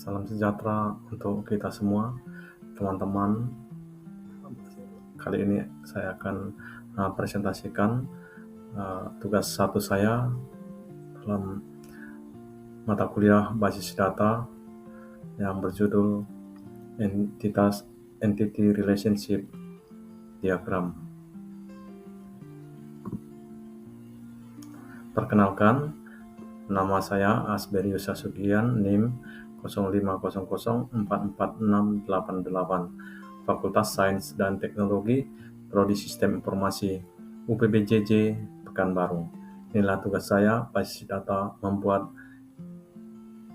Salam sejahtera untuk kita semua, teman-teman. Kali ini saya akan presentasikan tugas satu saya dalam mata kuliah basis data yang berjudul Entity Relationship Diagram. Perkenalkan, nama saya Asberius Sasugian, NIM 0500446688, Fakultas Sains dan Teknologi, Prodi Sistem Informasi, UPBJJ, Pekanbaru. Inilah tugas saya, basis data, membuat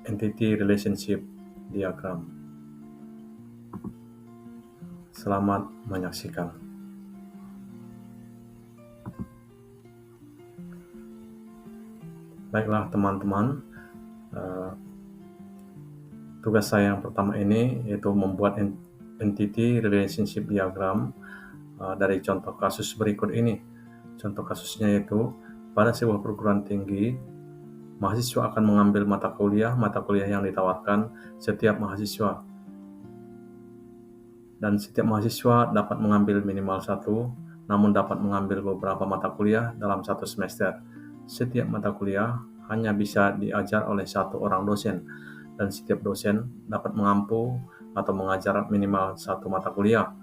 Entity Relationship Diagram. Selamat menyaksikan. Baiklah teman-teman, tugas saya yang pertama ini yaitu membuat Entity Relationship Diagram dari contoh kasus berikut ini. Contoh kasusnya yaitu pada sebuah perguruan tinggi, mahasiswa akan mengambil mata kuliah yang ditawarkan setiap mahasiswa. Dan setiap mahasiswa dapat mengambil minimal satu, namun dapat mengambil beberapa mata kuliah dalam satu semester. Setiap mata kuliah hanya bisa diajar oleh satu orang dosen, dan setiap dosen dapat mengampu atau mengajar minimal satu mata kuliah.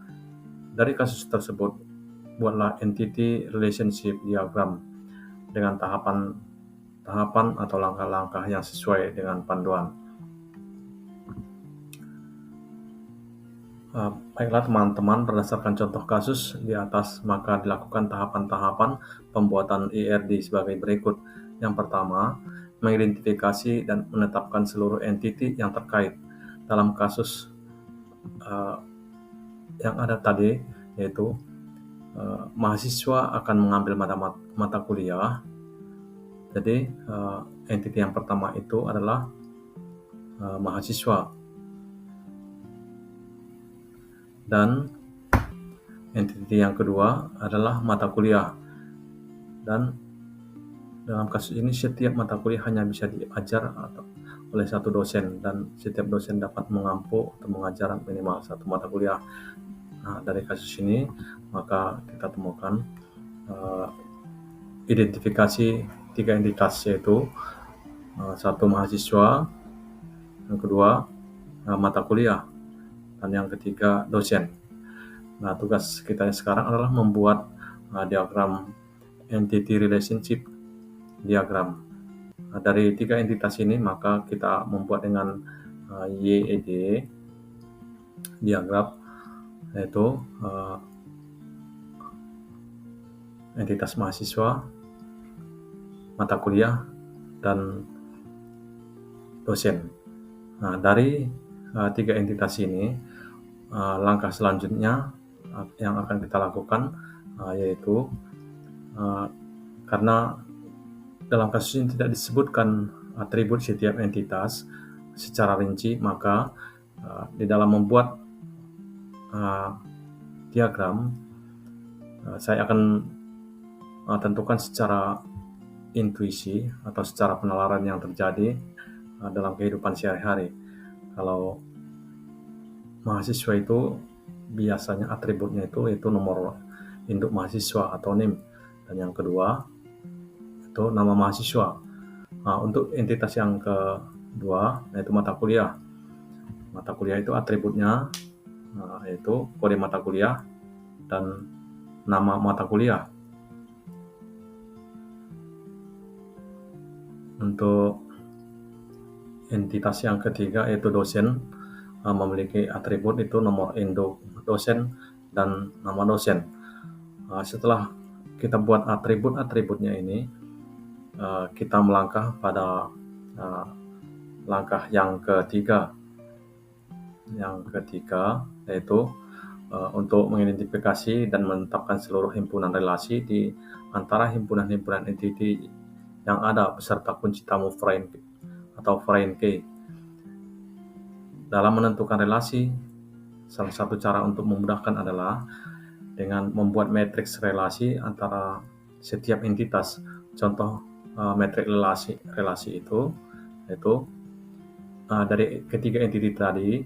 Dari kasus tersebut, buatlah Entity Relationship Diagram dengan tahapan atau langkah-langkah yang sesuai dengan panduan. Baiklah teman-teman, berdasarkan contoh kasus di atas, maka dilakukan tahapan-tahapan pembuatan ERD sebagai berikut. Yang pertama, mengidentifikasi dan menetapkan seluruh entiti yang terkait. Dalam kasus yang ada tadi, yaitu mahasiswa akan mengambil mata kuliah. Jadi entiti yang pertama itu adalah mahasiswa. Dan entiti yang kedua adalah mata kuliah. Dan dalam kasus ini setiap mata kuliah hanya bisa diajar oleh satu dosen, dan setiap dosen dapat mengampu atau mengajar minimal satu mata kuliah. Nah, dari kasus ini maka kita temukan identifikasi tiga entitas, yaitu satu mahasiswa, yang kedua mata kuliah, dan yang ketiga dosen. Nah, tugas kita sekarang adalah membuat diagram Entity Relationship Diagram. Nah, dari tiga entitas ini maka kita membuat dengan YED diagram, yaitu entitas mahasiswa, mata kuliah, dan dosen. Nah, dari tiga entitas ini, langkah selanjutnya yang akan kita lakukan yaitu karena dalam kasus ini tidak disebutkan atribut setiap entitas secara rinci, maka di dalam membuat diagram saya akan tentukan secara intuisi atau secara penalaran yang terjadi dalam kehidupan sehari-hari. Kalau mahasiswa itu biasanya atributnya itu nomor induk mahasiswa atau NIM, dan yang kedua itu nama mahasiswa. Nah, untuk entitas yang kedua yaitu mata kuliah. Mata kuliah itu atributnya yaitu kode mata kuliah dan nama mata kuliah. Untuk entitas yang ketiga yaitu dosen, memiliki atribut itu nomor induk dosen dan nama dosen. Setelah kita buat atribut-atributnya ini, kita melangkah pada langkah yang ketiga. Yang ketiga yaitu untuk mengidentifikasi dan menetapkan seluruh himpunan relasi di antara himpunan-himpunan entiti yang ada beserta kunci tamu foreign atau foreign key. Dalam menentukan relasi, salah satu cara untuk memudahkan adalah dengan membuat matriks relasi antara setiap entitas. Contoh matriks relasi itu yaitu dari ketiga entiti tadi,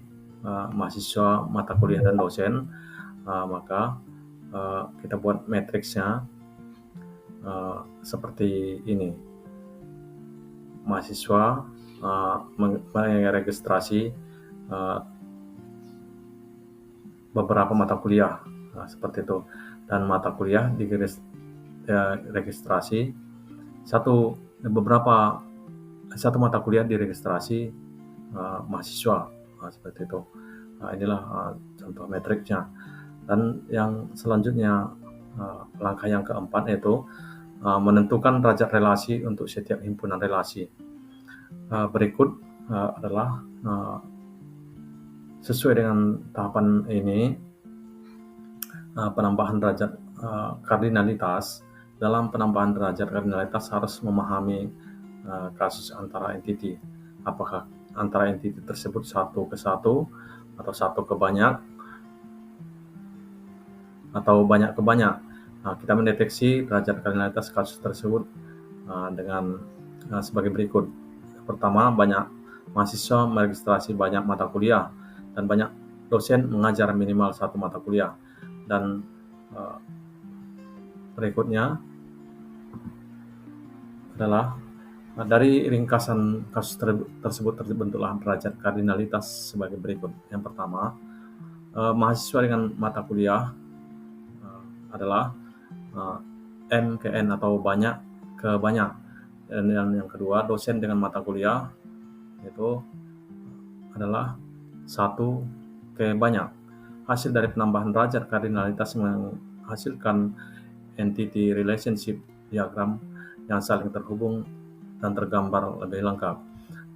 mahasiswa, mata kuliah, dan dosen, maka kita buat matriksnya seperti ini. Mahasiswa meregistrasi beberapa mata kuliah, seperti itu, dan mata kuliah diregistrasi satu mata kuliah diregistrasi mahasiswa, seperti itu. Inilah contoh matriksnya. Dan yang selanjutnya, langkah yang keempat yaitu menentukan derajat relasi untuk setiap himpunan relasi. Berikut adalah sesuai dengan tahapan ini, penambahan derajat kardinalitas. Dalam penambahan derajat kardinalitas harus memahami kasus antara entiti. Apakah antara entiti tersebut satu ke satu, atau satu ke banyak, atau banyak ke banyak. Kita mendeteksi derajat kardinalitas kasus tersebut dengan sebagai berikut. Pertama, banyak mahasiswa meregistrasi banyak mata kuliah, dan banyak dosen mengajar minimal satu mata kuliah. Dan berikutnya adalah dari ringkasan kasus tersebut terbentuklah derajat kardinalitas sebagai berikut. Yang pertama, mahasiswa dengan mata kuliah adalah M ke N atau banyak ke banyak. Dan yang kedua, dosen dengan mata kuliah itu adalah satu ke banyak. Hasil dari penambahan derajat kardinalitas menghasilkan entity relationship diagram yang saling terhubung dan tergambar lebih lengkap.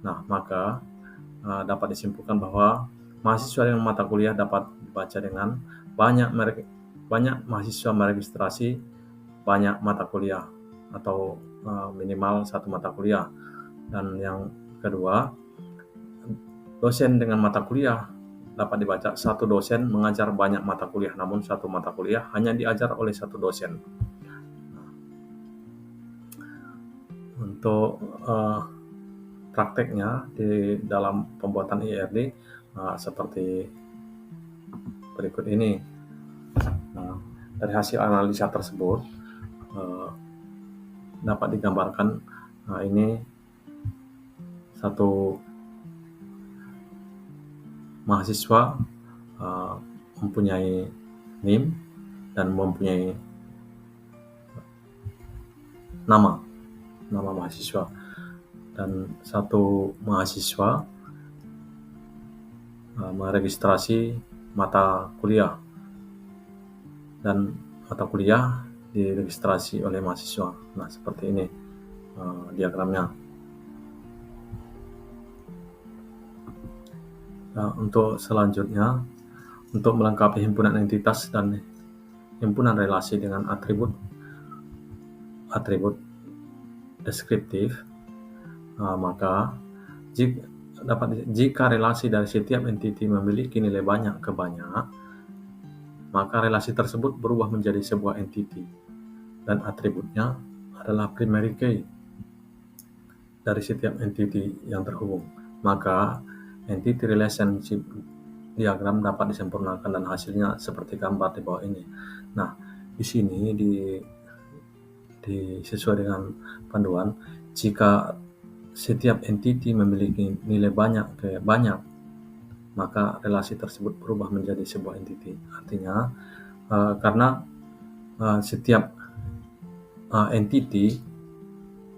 Nah, maka dapat disimpulkan bahwa mahasiswa dengan mata kuliah dapat dibaca dengan banyak mahasiswa meregistrasi banyak mata kuliah atau minimal satu mata kuliah. Dan yang kedua, dosen dengan mata kuliah dapat dibaca satu dosen mengajar banyak mata kuliah, namun satu mata kuliah hanya diajar oleh satu dosen. Untuk prakteknya di dalam pembuatan IRD seperti berikut ini. Dari hasil analisa tersebut dapat digambarkan ini satu mahasiswa mempunyai NIM dan mempunyai nama mahasiswa, dan satu mahasiswa meregistrasi mata kuliah, dan mata kuliah diregistrasi oleh mahasiswa. Nah, seperti ini diagramnya. Nah, untuk selanjutnya, untuk melengkapi himpunan entitas dan himpunan relasi dengan atribut deskriptif, maka jika relasi dari setiap entiti memiliki nilai banyak ke banyak, maka relasi tersebut berubah menjadi sebuah entiti, dan atributnya adalah primary key dari setiap entiti yang terhubung. Maka entity relationship diagram dapat disempurnakan dan hasilnya seperti gambar di bawah ini. Nah, di sini sesuai dengan panduan, jika setiap entiti memiliki nilai banyak ke banyak, maka relasi tersebut berubah menjadi sebuah entiti. Artinya karena setiap entiti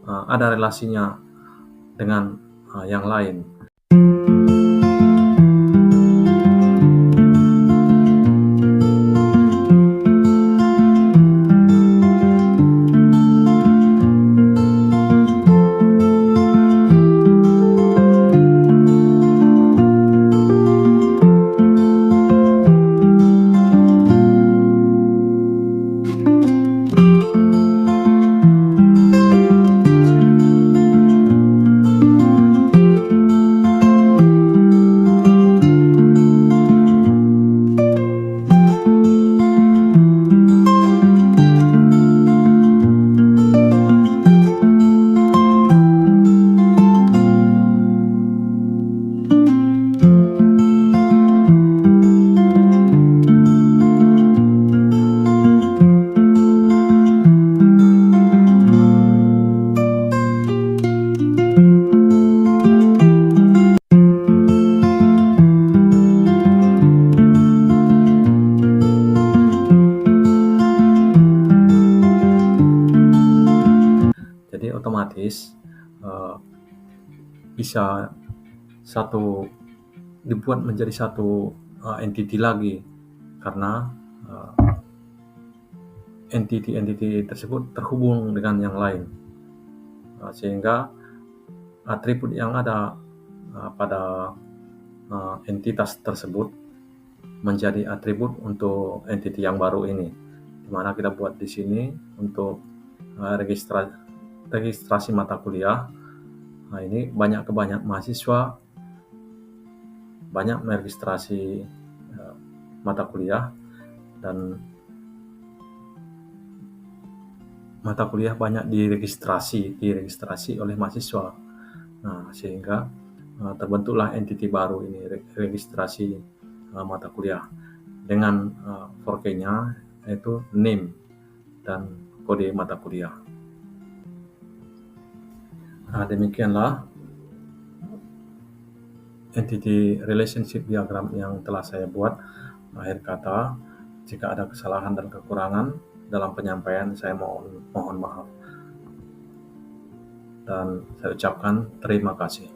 ada relasinya dengan yang lain. bisa dibuat menjadi satu entity lagi, karena entity-entity tersebut terhubung dengan yang lain, sehingga atribut yang ada pada entitas tersebut menjadi atribut untuk entity yang baru ini, di mana kita buat di sini untuk registrasi mata kuliah. Nah, ini banyak mahasiswa banyak meregistrasi mata kuliah, dan mata kuliah banyak diregistrasi oleh mahasiswa. Nah, sehingga terbentuklah entity baru ini, registrasi mata kuliah dengan 4K-nya yaitu name dan kode mata kuliah. Nah, demikianlah entity relationship diagram yang telah saya buat. Akhir kata, jika ada kesalahan dan kekurangan dalam penyampaian, saya mohon maaf. Dan saya ucapkan terima kasih.